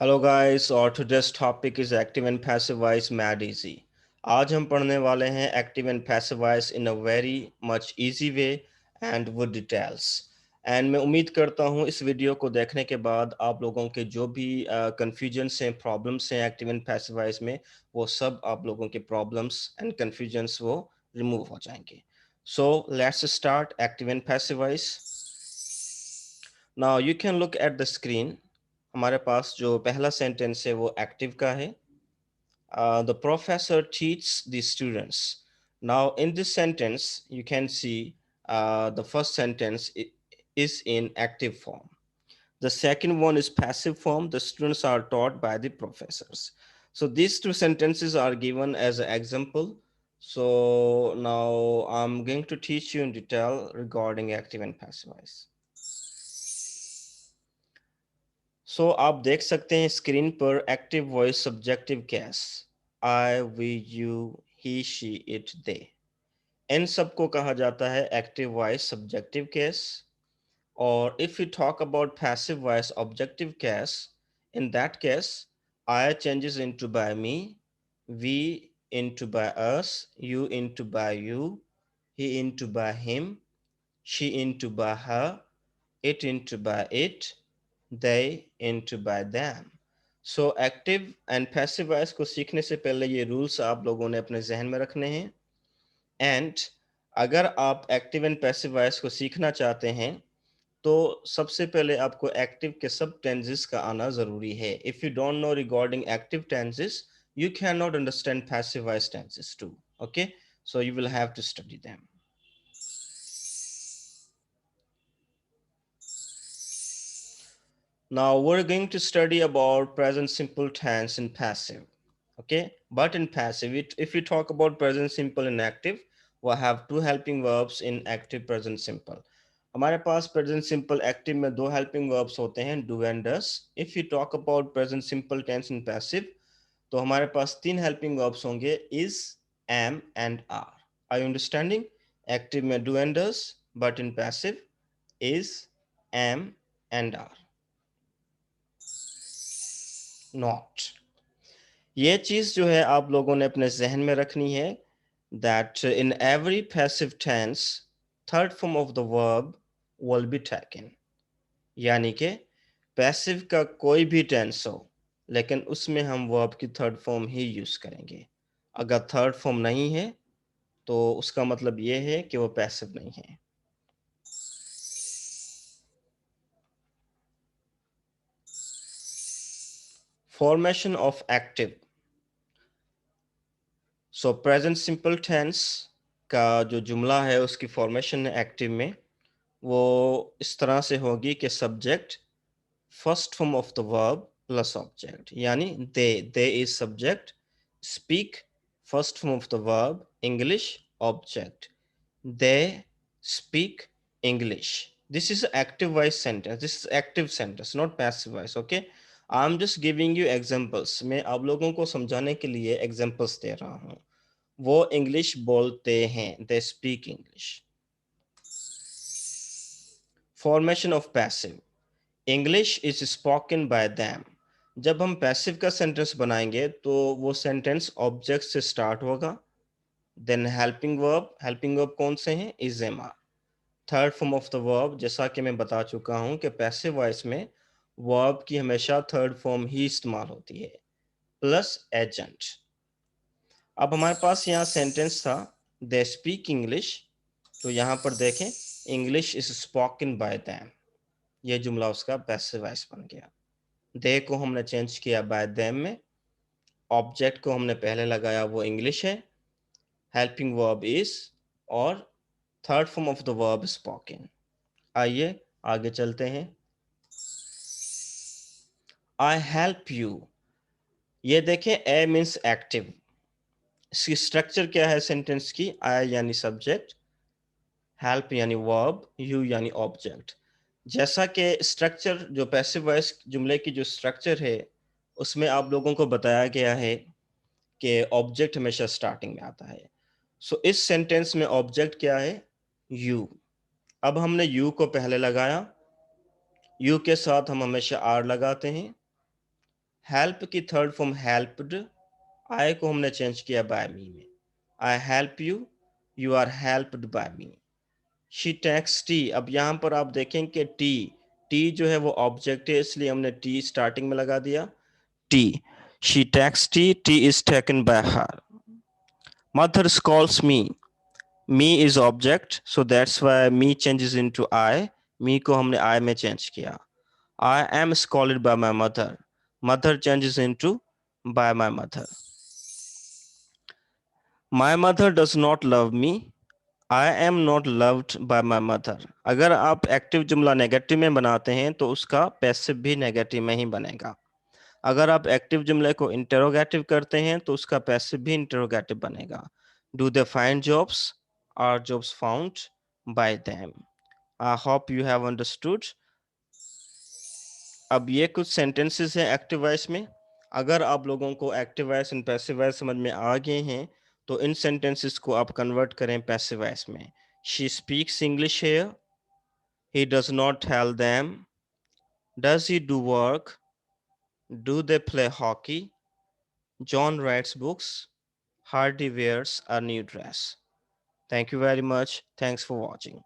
Hello guys और today's topic is active and passive voice mad easy. आज हम पढ़ने वाले हैं active and passive voice in a very much easy way and with details. And मैं उम्मीद करता हूं इस वीडियो को देखने के बाद आप लोगों के जो भी कन्फ्यूजन्स हैं, प्रॉब्लम्स हैं एक्टिव एंड पैसिव वॉइस में, वो सब आप लोगों के प्रॉब्लम्स एंड कन्फ्यूजन्स वो रिमूव हो जाएंगे। So let's start active and passive voice. Now you can look at the screen. हमारे पास जो पहला सेंटेंस है वो एक्टिव का है। The professor teaches the students. Now, in this sentence, you can see the first sentence is in active form. The second one is passive form. The students are taught by the professors. So these two sentences are given as an example. So now I'm going to teach you in detail regarding active and passive voice. सो आप देख सकते हैं screen पर active voice subjective case, I, we, you, he, she, it, they. इन सबको कहा जाता है एक्टिव वॉइस सब्जेक्टिव केस। और if you talk about passive voice objective case, in that case I changes into by me, we into by us, you into by you, he into by him, she into by her, it into by it, they into by them. So active and passive voice को सीखने से पहले ये rules आप लोगों ने अपने जहन में रखने हैं। एंड अगर आप एक्टिव एंड पैसिव वॉइस को सीखना चाहते हैं तो सबसे पहले आपको एक्टिव के सब टेंसेस का आना जरूरी है। If you don't know regarding active tenses, you cannot understand passive voice tenses too. Okay, so you will have to study them. Now we're going to study about present simple tense in passive. Okay, but in passive, if you talk about present simple in active, we have two helping verbs in active present simple. हमारे पास present simple active में दो helping verbs होते हैं, do and does. If you talk about present simple tense in passive, तो हमारे पास तीन helping verbs होंगे, is, am and are. Are you understanding? Active में do and does, but in passive is, am and are. Not. ये चीज जो है आप लोगों ने अपने जहन में रखनी है, that in every passive tense third form of the verb will be taken. यानी कि पैसिव का कोई भी टेंस हो लेकिन उसमें हम वर्ब की थर्ड फॉर्म ही यूज करेंगे। अगर थर्ड फॉर्म नहीं है तो उसका मतलब ये है कि वो पैसिव नहीं है। Formation of active. So present simple tense का जो जुमला है उसकी फॉर्मेशन एक्टिव में वो इस तरह से होगी कि subject first form of the verb plus object, यानी they is subject, speak first form of the verb English object, they speak English. This is active voice sentence, this is active sentence not passive voice. Okay, I am just giving you examples, मैं आप लोगों को समझाने के लिए examples दे रहा हूँ। वो इंग्लिश बोलते हैं, they speak English. Formation of passive, English is spoken by them. जब हम पैसिव का सेंटेंस बनाएंगे तो वो सेंटेंस ऑब्जेक्ट से स्टार्ट होगा, देन हेल्पिंग वर्ब कौन से हैं, is, am, are. Third form of the verb, जैसा कि मैं बता चुका हूं कि पैसिव वॉइस में वर्ब की हमेशा थर्ड फॉर्म ही इस्तेमाल होती है, प्लस एजेंट। अब हमारे पास यहाँ सेंटेंस था दे स्पीक इंग्लिश, तो यहाँ पर देखें English is spoken by them, ये जुमला उसका पैसिव वॉइस बन गया। दे को हमने चेंज किया बाय देम में, ऑब्जेक्ट को हमने पहले लगाया वो इंग्लिश है, हेल्पिंग वर्ब इज, और third form of the verb spoken. आइए आगे चलते हैं। आई हेल्प यू, ये देखें ए मीन्स एक्टिव, इसकी स्ट्रक्चर क्या है सेंटेंस की, आई यानी सब्जेक्ट, हेल्प यानी वर्ब, यू यानी ऑब्जेक्ट। जैसा कि स्ट्रक्चर जो पैसिव वॉइस जुमले की जो स्ट्रक्चर है उसमें आप लोगों को बताया गया है कि ऑब्जेक्ट हमेशा स्टार्टिंग में आता है। सो इस सेंटेंस में ऑब्जेक्ट क्या है, यू। अब हमने यू को पहले लगाया, यू के साथ हम हमेशा आर लगाते हैं, हेल्प की थर्ड फॉर्म हेल्प्ड, आई को हमने चेंज किया बाय मी में। I help you, you are helped by me. She takes tea, अब यहाँ पर आप देखें कि टी, टी जो है वो ऑब्जेक्ट है, इसलिए हमने टी स्टार्टिंग में लगा दिया। Tea, she takes tea, tea is taken by her. Mother scolds me, me is object, so that's why me changes into I, me को हमने आई में चेंज किया। I am scolded by my mother. Mother changes into by my mother. My mother does not love me. I am not loved by my mother. अगर आप active जुमला negative में बनाते हैं तो उसका पैसिव भी नेगेटिव में ही बनेगा। अगर आप एक्टिव जुमले को इंटेरोगेटिव करते हैं तो उसका पैसिव भी इंटेरोगेटिव बनेगा। Do they find jobs? Are jobs found by them? I hope you have understood. अब ये कुछ सेंटेंसेस हैं एक्टिव वॉइस में। अगर आप लोगों को active voice and passive voice समझ में आ गए हैं तो इन सेंटेंसेस को आप कन्वर्ट करें पैसिव वॉइस में। She speaks English here, he does not tell them, does he do work, do they play hockey, John writes books, Hardy wears a new dress. Thank you very much. Thanks for watching.